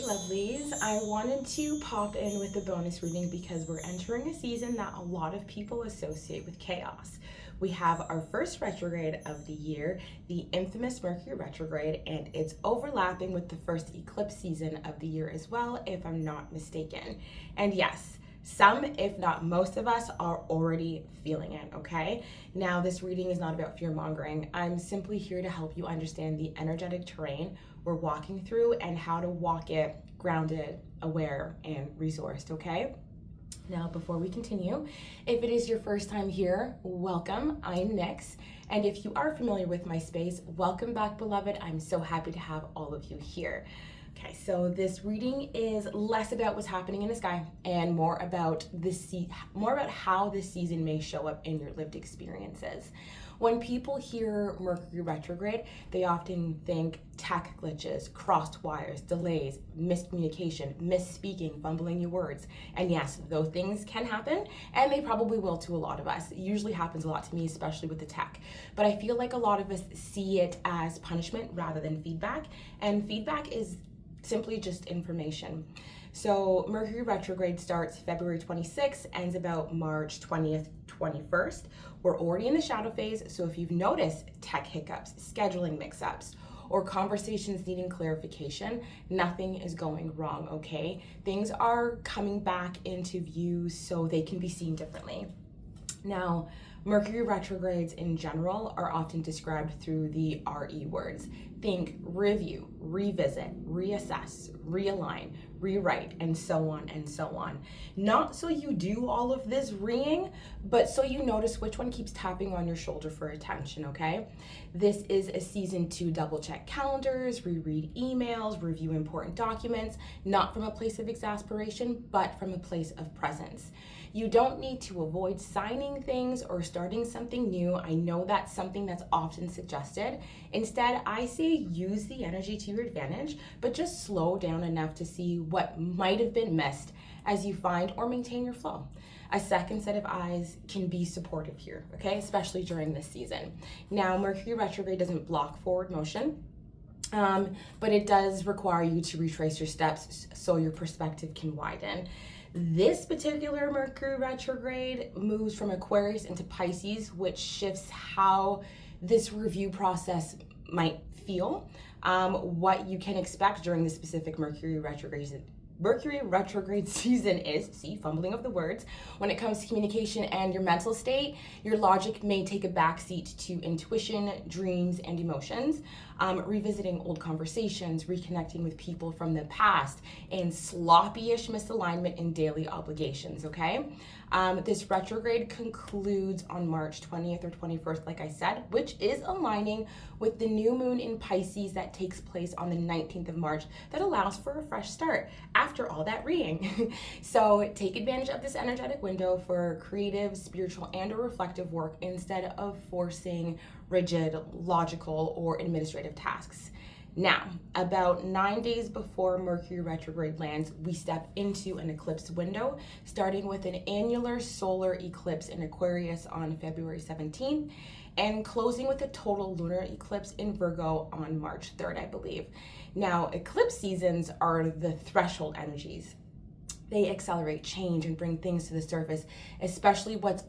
lovelies. I wanted to pop in with a bonus reading because we're entering a season that a lot of people associate with chaos. We have our first retrograde of the year, the infamous Mercury Retrograde, and it's overlapping with the first eclipse season of the year as well, if I'm not mistaken. And yes, some, if not most of us, are already feeling it, okay? Now, this reading is not about fear-mongering. I'm simply here to help you understand the energetic terrain we're walking through and how to walk it grounded, aware, and resourced, okay? Now, before we continue, if it is your first time here, welcome. I'm Nyx, and if you are familiar with my space, welcome back, beloved. I'm so happy to have all of you here. Okay, so this reading is less about what's happening in the sky and more about how this season may show up in your lived experiences. When people hear Mercury retrograde, they often think tech glitches, crossed wires, delays, miscommunication, misspeaking, fumbling your words. And yes, those things can happen, and they probably will to a lot of us. It usually happens a lot to me, especially with the tech. But I feel like a lot of us see it as punishment rather than feedback, and feedback is simply just information. So Mercury retrograde starts February 26th, ends about March 20th, 21st. We're already in the shadow phase, so if you've noticed tech hiccups, scheduling mix-ups, or conversations needing clarification, nothing is going wrong, okay? Things are coming back into view so they can be seen differently. Now, Mercury retrogrades in general are often described through the RE words. Think, review, revisit, reassess, realign, rewrite, and so on and so on. Not so you do all of this reing, but so you notice which one keeps tapping on your shoulder for attention, okay? This is a season to double check calendars, reread emails, review important documents, not from a place of exasperation, but from a place of presence. You don't need to avoid signing things or starting something new. I know that's something that's often suggested. Instead, I say use the energy to your advantage, but just slow down enough to see what might have been missed as you find or maintain your flow. A second set of eyes can be supportive here, okay? Especially during this season. Now, Mercury retrograde doesn't block forward motion, but it does require you to retrace your steps so your perspective can widen. This particular Mercury retrograde moves from Aquarius into Pisces, which shifts how this review process might feel, what you can expect during the specific Mercury retrograde season is, fumbling of the words. When it comes to communication and your mental state, your logic may take a backseat to intuition, dreams, and emotions. Revisiting old conversations, reconnecting with people from the past, and sloppy-ish misalignment in daily obligations, okay? This retrograde concludes on March 20th or 21st, like I said, which is aligning with the new moon in Pisces that takes place on the 19th of March that allows for a fresh start after all that reading. So take advantage of this energetic window for creative, spiritual, and or reflective work instead of forcing rigid, logical, or administrative tasks. Now, about 9 days before Mercury retrograde lands, we step into an eclipse window, starting with an annular solar eclipse in Aquarius on February 17th, and closing with a total lunar eclipse in Virgo on March 3rd, I believe. Now, eclipse seasons are the threshold energies. They accelerate change and bring things to the surface, especially what's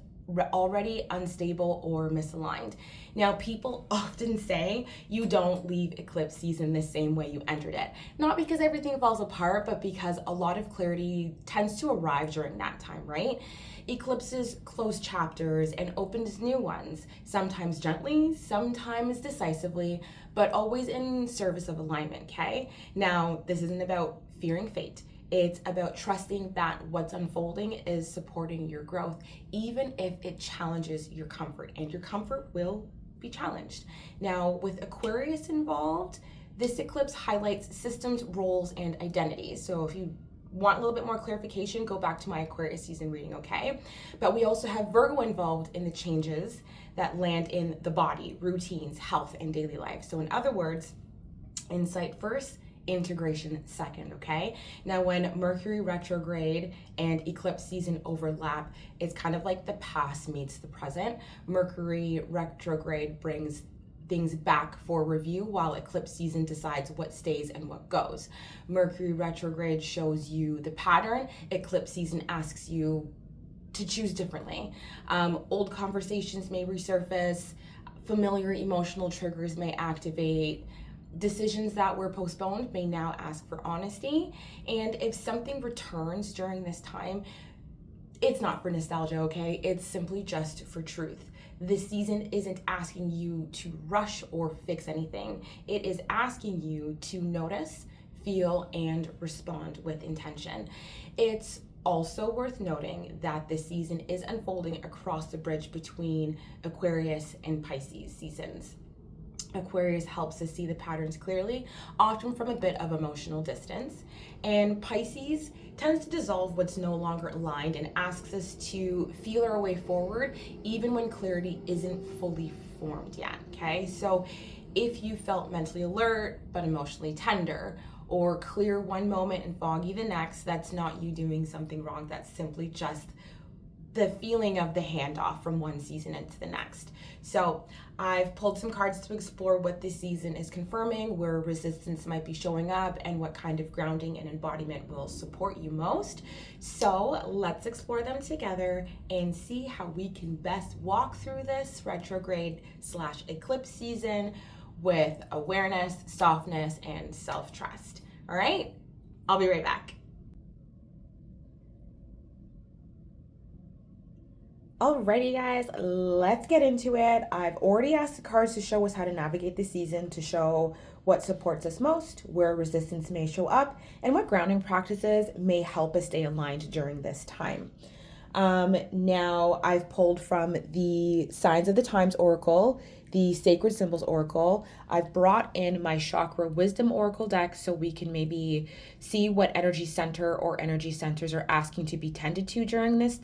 already unstable or misaligned. Now, people often say you don't leave eclipse season the same way you entered it. Not because everything falls apart, but because a lot of clarity tends to arrive during that time, right? Eclipses close chapters and opens new ones, sometimes gently, sometimes decisively, but always in service of alignment, okay? Now, this isn't about fearing fate. It's about trusting that what's unfolding is supporting your growth, even if it challenges your comfort, and your comfort will be challenged. Now, with Aquarius involved, this eclipse highlights systems, roles, and identities. So if you want a little bit more clarification, go back to my Aquarius season reading, okay? But we also have Virgo involved in the changes that land in the body, routines, health, and daily life. So in other words, insight first, integration second, okay? Now, when Mercury retrograde and eclipse season overlap, it's kind of like the past meets the present. Mercury retrograde brings things back for review while eclipse season decides what stays and what goes. Mercury retrograde shows you the pattern. Eclipse season asks you to choose differently. Old conversations may resurface, familiar emotional triggers may activate, decisions that were postponed may now ask for honesty. And if something returns during this time, it's not for nostalgia, okay? It's simply just for truth. This season isn't asking you to rush or fix anything. It is asking you to notice, feel, and respond with intention. It's also worth noting that this season is unfolding across the bridge between Aquarius and Pisces seasons. Aquarius helps us see the patterns clearly, often from a bit of emotional distance. And Pisces tends to dissolve what's no longer aligned and asks us to feel our way forward, even when clarity isn't fully formed yet, okay? So if you felt mentally alert, but emotionally tender, or clear one moment and foggy the next, that's not you doing something wrong. That's simply just the feeling of the handoff from one season into the next. So I've pulled some cards to explore what this season is confirming, where resistance might be showing up, and what kind of grounding and embodiment will support you most. So let's explore them together and see how we can best walk through this retrograde/eclipse season with awareness, softness, and self-trust. All right, I'll be right back. Alrighty guys, let's get into it. I've already asked the cards to show us how to navigate the season, to show what supports us most, where resistance may show up, and what grounding practices may help us stay aligned during this time. Now I've pulled from the Signs of the Times Oracle, the Sacred Symbols Oracle. I've brought in my Chakra Wisdom Oracle deck so we can maybe see what energy center or energy centers are asking to be tended to during this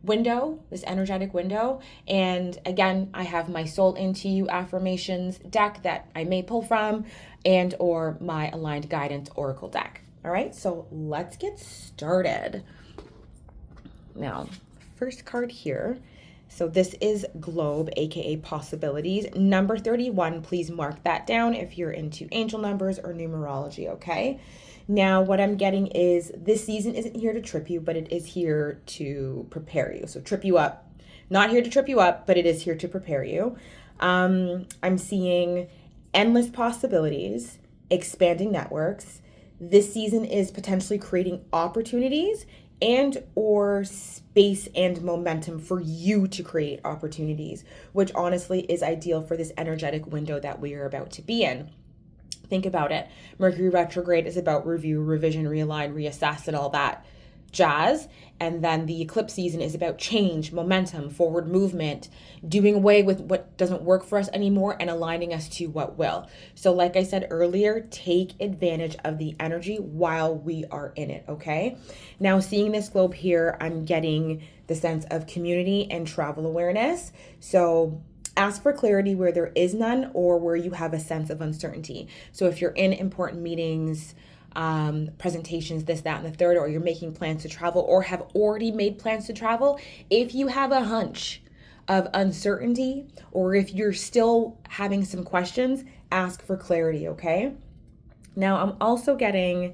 this energetic window. And again, I have my Soul Into You affirmations deck that I may pull from, and or my Aligned Guidance Oracle deck. All right, so let's get started. Now, first card here. So this is Globe, aka Possibilities. Number 31, please mark that down if you're into angel numbers or numerology, okay? Now, what I'm getting is this season isn't here to trip you, but it is here to prepare you. So trip you up. Not here to trip you up, but it is here to prepare you. I'm seeing endless possibilities, expanding networks. This season is potentially creating opportunities and or space and momentum for you to create opportunities, which honestly is ideal for this energetic window that we are about to be in. Think about it. Mercury retrograde is about review, revision, realign, reassess, and all that jazz. And then the eclipse season is about change, momentum, forward movement, doing away with what doesn't work for us anymore and aligning us to what will. So like I said earlier, take advantage of the energy while we are in it, okay? Now, seeing this globe here, I'm getting the sense of community and travel awareness. So ask for clarity where there is none or where you have a sense of uncertainty. So if you're in important meetings, presentations, this, that, and the third, or you're making plans to travel or have already made plans to travel, if you have a hunch of uncertainty or if you're still having some questions, ask for clarity, okay? Now, I'm also getting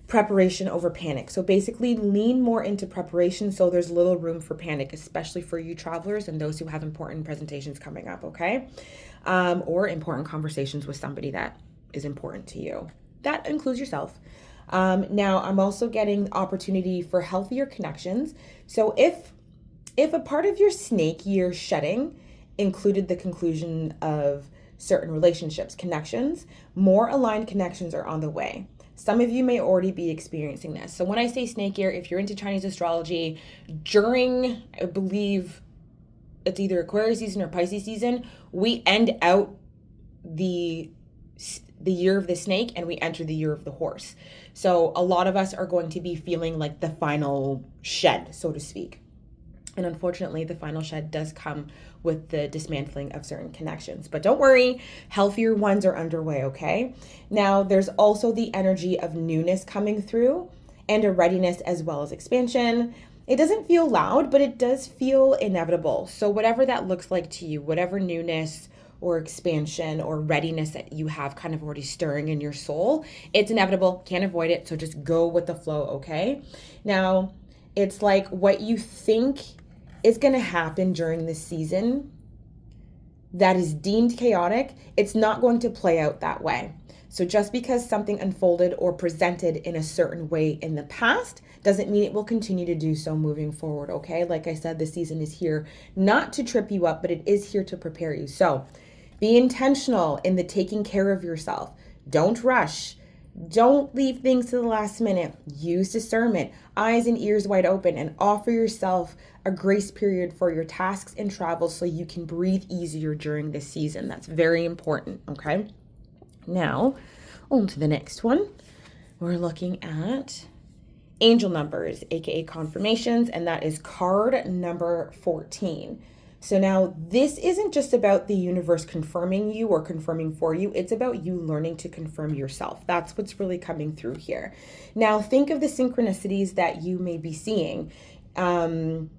preparation over panic. So basically lean more into preparation so there's little room for panic, especially for you travelers and those who have important presentations coming up, okay? Or important conversations with somebody that is important to you. That includes yourself. Now, I'm also getting opportunity for healthier connections. So if a part of your snake year shedding included the conclusion of certain relationships, connections, more aligned connections are on the way. Some of you may already be experiencing this. So when I say snake year, if you're into Chinese astrology, during, I believe it's either Aquarius season or Pisces season, we end out the year of the snake and we enter the year of the horse. So a lot of us are going to be feeling like the final shed, so to speak. And unfortunately, the final shed does come with the dismantling of certain connections. But don't worry, healthier ones are underway, okay? Now, there's also the energy of newness coming through and a readiness as well as expansion. It doesn't feel loud, but it does feel inevitable. So whatever that looks like to you, whatever newness or expansion or readiness that you have kind of already stirring in your soul. It's inevitable, can't avoid it, so just go with the flow, okay? Now, it's like what you think is going to happen during this season that is deemed chaotic, it's not going to play out that way. So just because something unfolded or presented in a certain way in the past doesn't mean it will continue to do so moving forward, okay? Like I said, this season is here not to trip you up, but it is here to prepare you. So be intentional in the taking care of yourself. Don't rush. Don't leave things to the last minute. Use discernment, eyes and ears wide open, and offer yourself a grace period for your tasks and travels so you can breathe easier during this season. That's very important, okay? Now, on to the next one. We're looking at angel numbers, aka confirmations, and that is card number 14. So now this isn't just about the universe confirming you or confirming for you. It's about you learning to confirm yourself. That's what's really coming through here. Now think of the synchronicities that you may be seeing. Think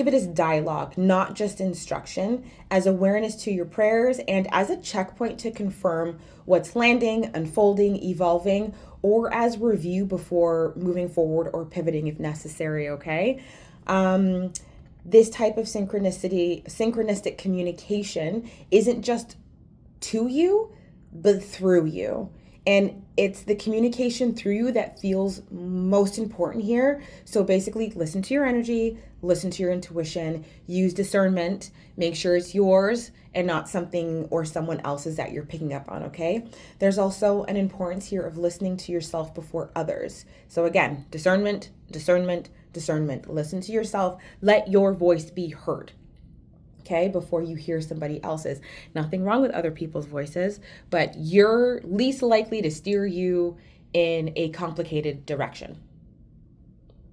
of it as dialogue, not just instruction, as awareness to your prayers and as a checkpoint to confirm what's landing, unfolding, evolving, or as review before moving forward or pivoting if necessary, okay? This type of synchronistic communication isn't just to you, but through you. And it's the communication through you that feels most important here. So basically, listen to your energy, listen to your intuition, use discernment, make sure it's yours and not something or someone else's that you're picking up on, okay? There's also an importance here of listening to yourself before others. So again, discernment, discernment, discernment. Listen to yourself. Let your voice be heard, okay, before you hear somebody else's. Nothing wrong with other people's voices, but you're least likely to steer you in a complicated direction.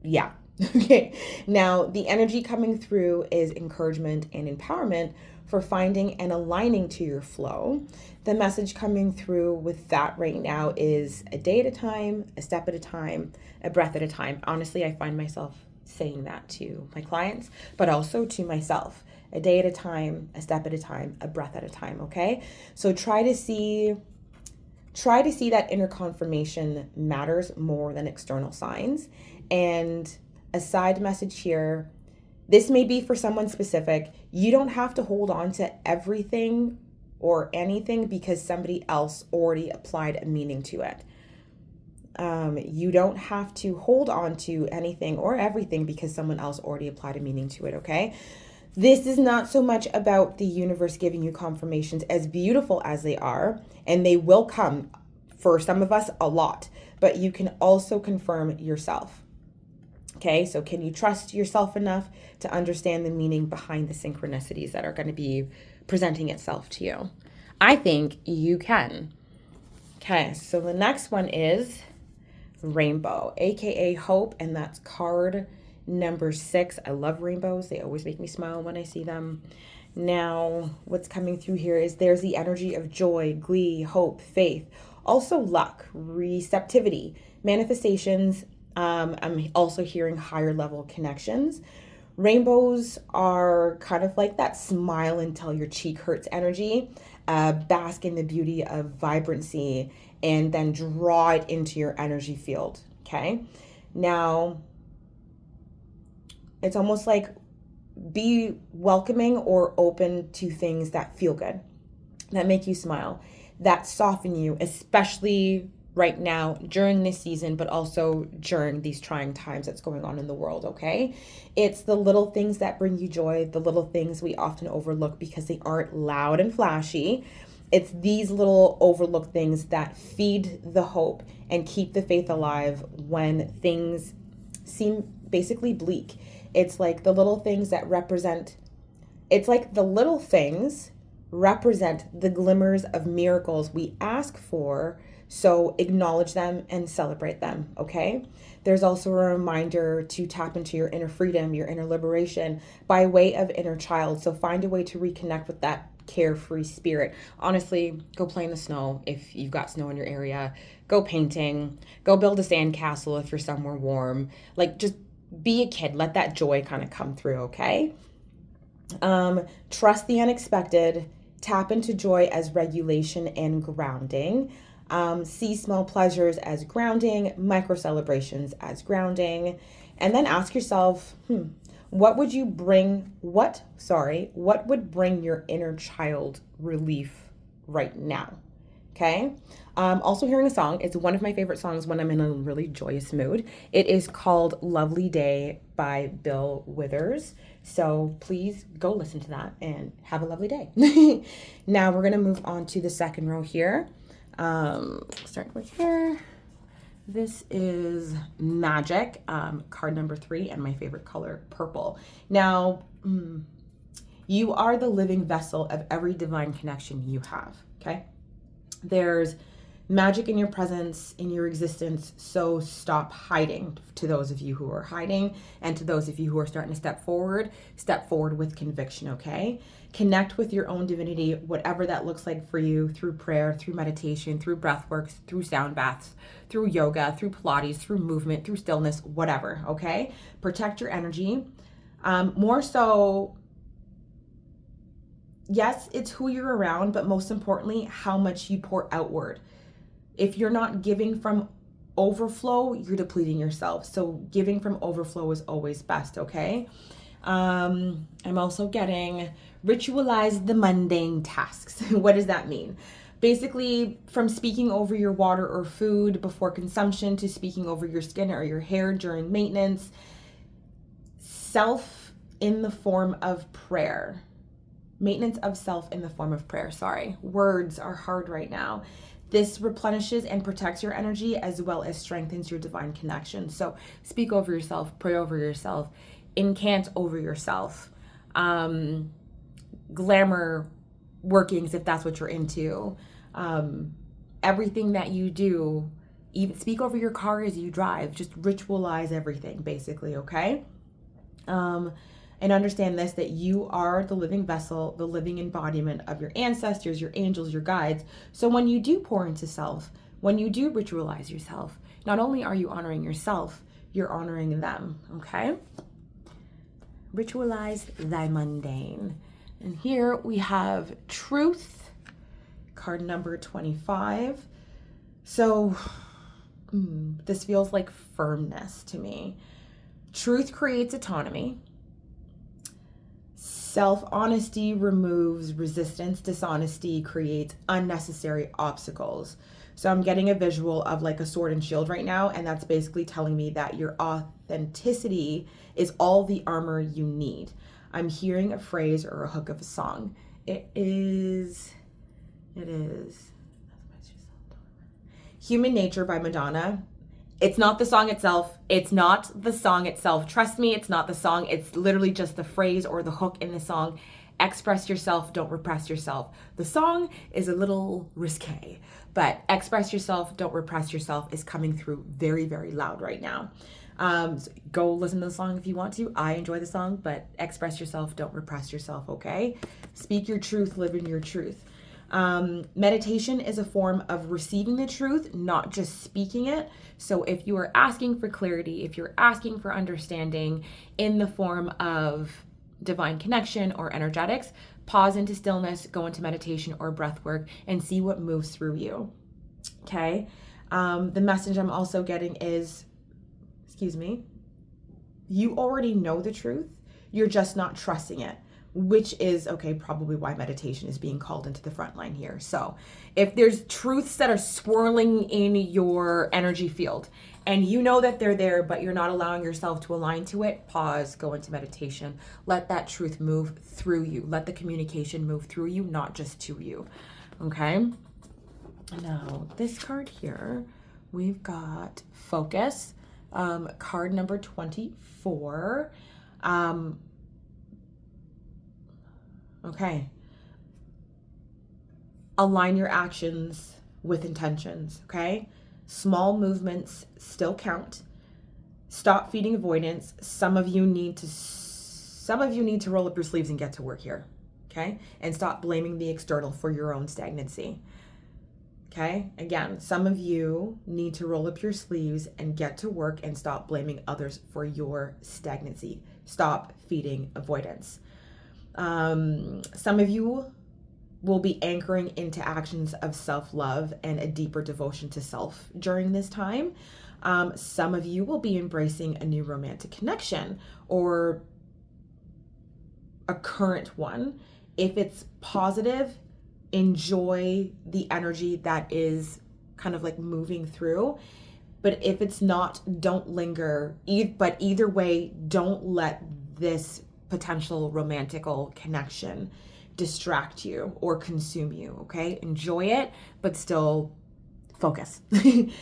Yeah. Okay. Now, the energy coming through is encouragement and empowerment for finding and aligning to your flow. The message coming through with that right now is a day at a time, a step at a time, a breath at a time. Honestly, I find myself saying that to my clients, but also to myself. A day at a time, a step at a time, a breath at a time, okay? So try to see that inner confirmation matters more than external signs. And a side message here, this may be for someone specific. You don't have to hold on to everything or anything because somebody else already applied a meaning to it. You don't have to hold on to anything or everything because someone else already applied a meaning to it, okay? This is not so much about the universe giving you confirmations, as beautiful as they are, and they will come for some of us a lot, but you can also confirm yourself. Okay, so can you trust yourself enough to understand the meaning behind the synchronicities that are going to be presenting itself to you? I think you can. Okay, so the next one is rainbow, aka hope, and that's card number 6. I love rainbows. They always make me smile when I see them. Now, what's coming through here is there's the energy of joy, glee, hope, faith, also luck, receptivity, manifestations. I'm also hearing higher level connections. Rainbows are kind of like that smile until your cheek hurts energy. Bask in the beauty of vibrancy and then draw it into your energy field. Okay. Now, it's almost like be welcoming or open to things that feel good, that make you smile, that soften you, especially right now during this season, but also during these trying times that's going on in the world, okay? It's the little things that bring you joy, the little things we often overlook because they aren't loud and flashy. It's these little overlooked things that feed the hope and keep the faith alive when things seem basically bleak. It's like the little things that represent, it's like the little things represent the glimmers of miracles we ask for. So acknowledge them and celebrate them, okay? There's also a reminder to tap into your inner freedom, your inner liberation by way of inner child. So find a way to reconnect with that carefree spirit. Honestly, go play in the snow if you've got snow in your area. Go painting. Go build a sandcastle if you're somewhere warm. Like, just be a kid. Let that joy kind of come through, okay? Trust the unexpected. Tap into joy as regulation and grounding. See small pleasures as grounding, micro celebrations as grounding. And then ask yourself, what would bring your inner child relief right now? Okay. Also hearing a song. It's one of my favorite songs when I'm in a really joyous mood. It is called Lovely Day by Bill Withers. So please go listen to that and have a lovely day. Now we're going to move on to the second row here. Starting with here. This is Magic, card number 3, and my favorite color, purple. Now, you are the living vessel of every divine connection you have, okay? There's magic in your presence, in your existence, so stop hiding. To those of you who are hiding, and to those of you who are starting to step forward with conviction, okay? Connect with your own divinity, whatever that looks like for you, through prayer, through meditation, through breath works, through sound baths, through yoga, through Pilates, through movement, through stillness, whatever, okay? Protect your energy. More so, yes, it's who you're around, but most importantly, how much you pour outward. If you're not giving from overflow, you're depleting yourself. So giving from overflow is always best, okay? I'm also getting ritualize the mundane tasks. What does that mean? Basically, from speaking over your water or food before consumption to speaking over your skin or your hair during maintenance, self in the form of prayer. Maintenance of self in the form of prayer, sorry. Words are hard right now. This replenishes and protects your energy as well as strengthens your divine connection. So speak over yourself, pray over yourself, incant over yourself. Glamour workings, if that's what you're into. Everything that you do, even speak over your car as you drive. Just ritualize everything, basically, okay? And understand this, that you are the living vessel, the living embodiment of your ancestors, your angels, your guides. So when you do pour into self, when you do ritualize yourself, not only are you honoring yourself, you're honoring them, okay? Ritualize thy mundane. And here we have Truth, card number 25. So this feels like firmness to me. Truth creates autonomy. Self-honesty removes resistance. Dishonesty creates unnecessary obstacles. So I'm getting a visual of like a sword and shield right now, and that's basically telling me that your authenticity is all the armor you need. I'm hearing a phrase or a hook of a song. It is Human Nature by Madonna. It's not the song itself. It's not the song itself. Trust me, it's not the song. It's literally just the phrase or the hook in the song. Express yourself, don't repress yourself. The song is a little risque, but express yourself, don't repress yourself is coming through very, very loud right now. So go listen to the song if you want to. I enjoy the song, but express yourself, don't repress yourself, okay? Speak your truth, live in your truth. Meditation is a form of receiving the truth, not just speaking it. So if you are asking for clarity, if you're asking for understanding in the form of divine connection or energetics, pause into stillness, go into meditation or breath work and see what moves through you. Okay. The message I'm also getting is, you already know the truth. You're just not trusting it, which is, okay, probably why meditation is being called into the front line here. So if there's truths that are swirling in your energy field and you know that they're there, but you're not allowing yourself to align to it, pause, go into meditation. Let that truth move through you. Let the communication move through you, not just to you. Okay? Now, this card here, we've got Focus, card number 24. Okay. Align your actions with intentions, okay? Small movements still count. Stop feeding avoidance. Some of you need to roll up your sleeves and get to work here, okay? And stop blaming the external for your own stagnancy. Okay? Again, some of you need to roll up your sleeves and get to work and stop blaming others for your stagnancy. Stop feeding avoidance. Some of you will be anchoring into actions of self-love and a deeper devotion to self during this time. Some of you will be embracing a new romantic connection or a current one. If it's positive, enjoy the energy that is kind of like moving through. But if it's not, don't linger. But either way, don't let this potential romantical connection distract you or consume you, okay? Enjoy it, but still focus.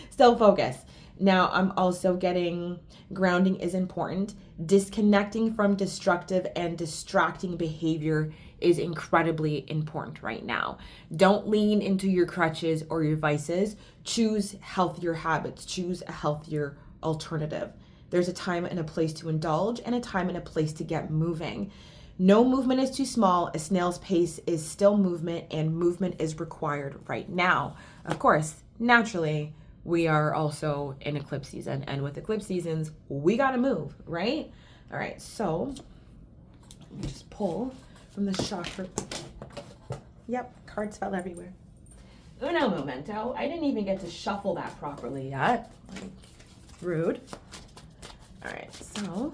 Still focus. Now, I'm also getting grounding is important. Disconnecting from destructive and distracting behavior is incredibly important right now. Don't lean into your crutches or your vices. Choose healthier habits. Choose a healthier alternative. There's a time and a place to indulge and a time and a place to get moving. No movement is too small. A snail's pace is still movement, and movement is required right now. Of course, naturally, we are also in eclipse season, and with eclipse seasons, we gotta move, right? All right, so let me just pull from the chakra. Yep, cards fell everywhere. Uno momento. I didn't even get to shuffle that properly yet. Rude. All right, so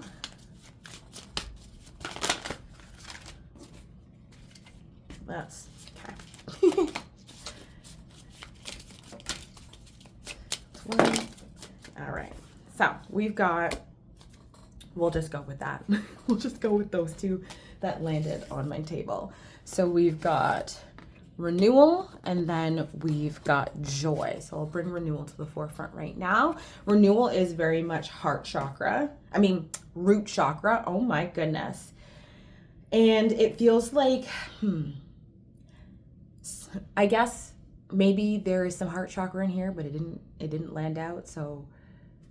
that's okay. All right, so we've got, we'll just go with that. We'll just go with those two that landed on my table. So we've got renewal and then we've got joy. So I'll bring renewal to the forefront right now. Renewal is very much heart chakra. Root chakra. Oh my goodness. And it feels like, I guess maybe there is some heart chakra in here, but it didn't land out. So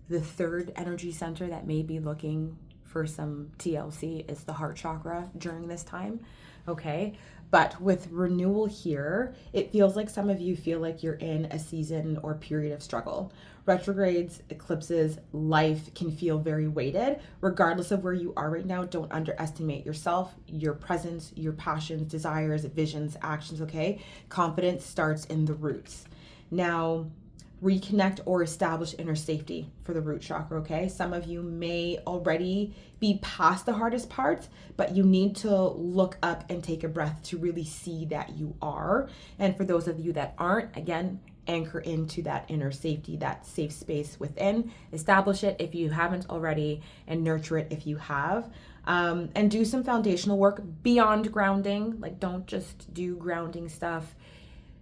the third energy center that may be looking for some TLC is the heart chakra during this time. Okay. But with renewal here, it feels like some of you feel like you're in a season or period of struggle. Retrogrades, eclipses, life can feel very weighted. Regardless of where you are right now, don't underestimate yourself, your presence, your passions, desires, visions, actions, okay? Confidence starts in the roots. Now, reconnect or establish inner safety for the root chakra, okay? Some of you may already be past the hardest parts, but you need to look up and take a breath to really see that you are. And for those of you that aren't, again, anchor into that inner safety, that safe space within. Establish it if you haven't already, and nurture it if you have. And do some foundational work beyond grounding. Like, don't just do grounding stuff.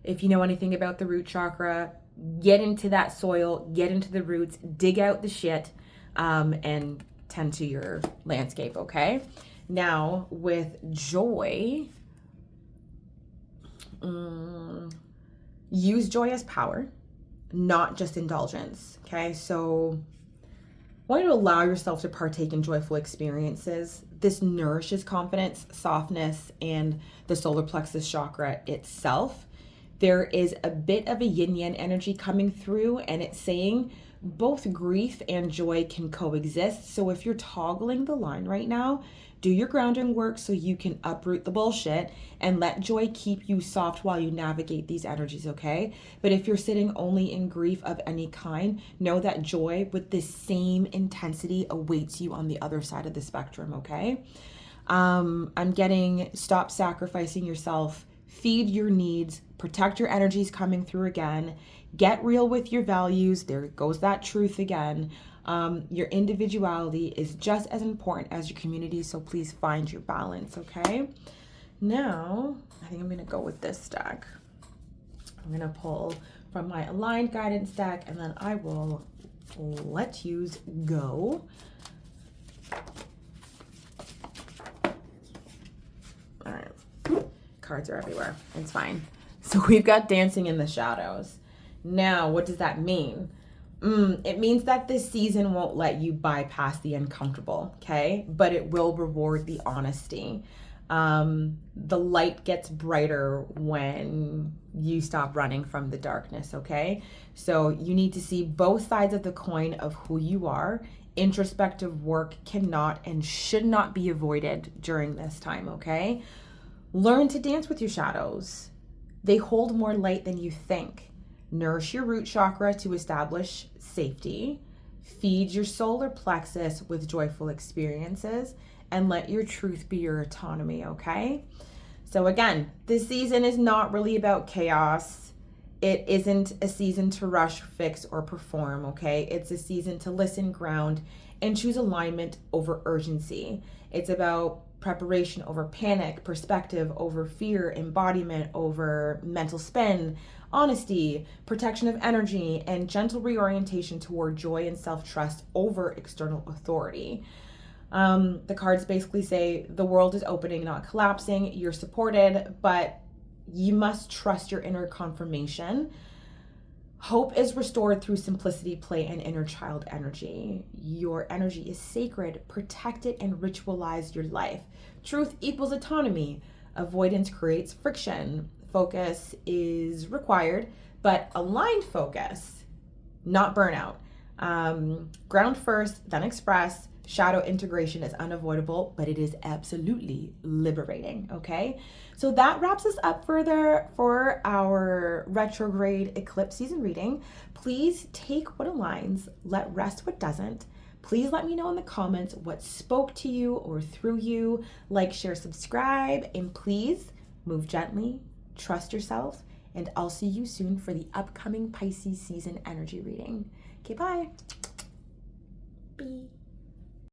If you know anything about the root chakra, get into that soil, get into the roots, dig out the shit, and tend to your landscape, okay? Now, with joy, use joy as power, not just indulgence, okay? So I want you to allow yourself to partake in joyful experiences. This nourishes confidence, softness, and the solar plexus chakra itself. There is a bit of a yin-yang energy coming through, and it's saying both grief and joy can coexist. So if you're toggling the line right now, do your grounding work so you can uproot the bullshit and let joy keep you soft while you navigate these energies, okay? But if you're sitting only in grief of any kind, know that joy with the same intensity awaits you on the other side of the spectrum, okay? I'm getting stop sacrificing yourself, feed your needs, protect your energies coming through again, get real with your values. There goes that truth again. Your individuality is just as important as your community, so please find your balance, okay? Now, I think I'm gonna go with this deck. I'm gonna pull from my aligned guidance deck, and then I will let yous go. All right, cards are everywhere, it's fine. So we've got dancing in the shadows. Now, what does that mean? It means that this season won't let you bypass the uncomfortable, okay? But it will reward the honesty. The light gets brighter when you stop running from the darkness, okay? So you need to see both sides of the coin of who you are. Introspective work cannot and should not be avoided during this time, okay? Learn to dance with your shadows. They hold more light than you think. Nourish your root chakra to establish safety. Feed your solar plexus with joyful experiences, and let your truth be your autonomy, okay? So again, this season is not really about chaos. It isn't a season to rush, fix, or perform, okay? It's a season to listen, ground, and choose alignment over urgency. It's about preparation over panic, perspective over fear, embodiment over mental spin, honesty, protection of energy, and gentle reorientation toward joy and self-trust over external authority. The cards basically say the world is opening, not collapsing. You're supported, but you must trust your inner confirmation. Hope is restored through simplicity, play, and inner child energy. Your energy is sacred. Protect it and ritualize your life. Truth equals autonomy. Avoidance creates friction. Focus is required, but aligned focus, not burnout. Ground first, then express. Shadow integration is unavoidable, but it is absolutely liberating, okay? So that wraps us up for our retrograde eclipse season reading. Please take what aligns, let rest what doesn't. Please let me know in the comments what spoke to you or through you. Like, share, subscribe, and please move gently, trust yourself, and I'll see you soon for the upcoming Pisces season energy reading. Okay, bye. Bye.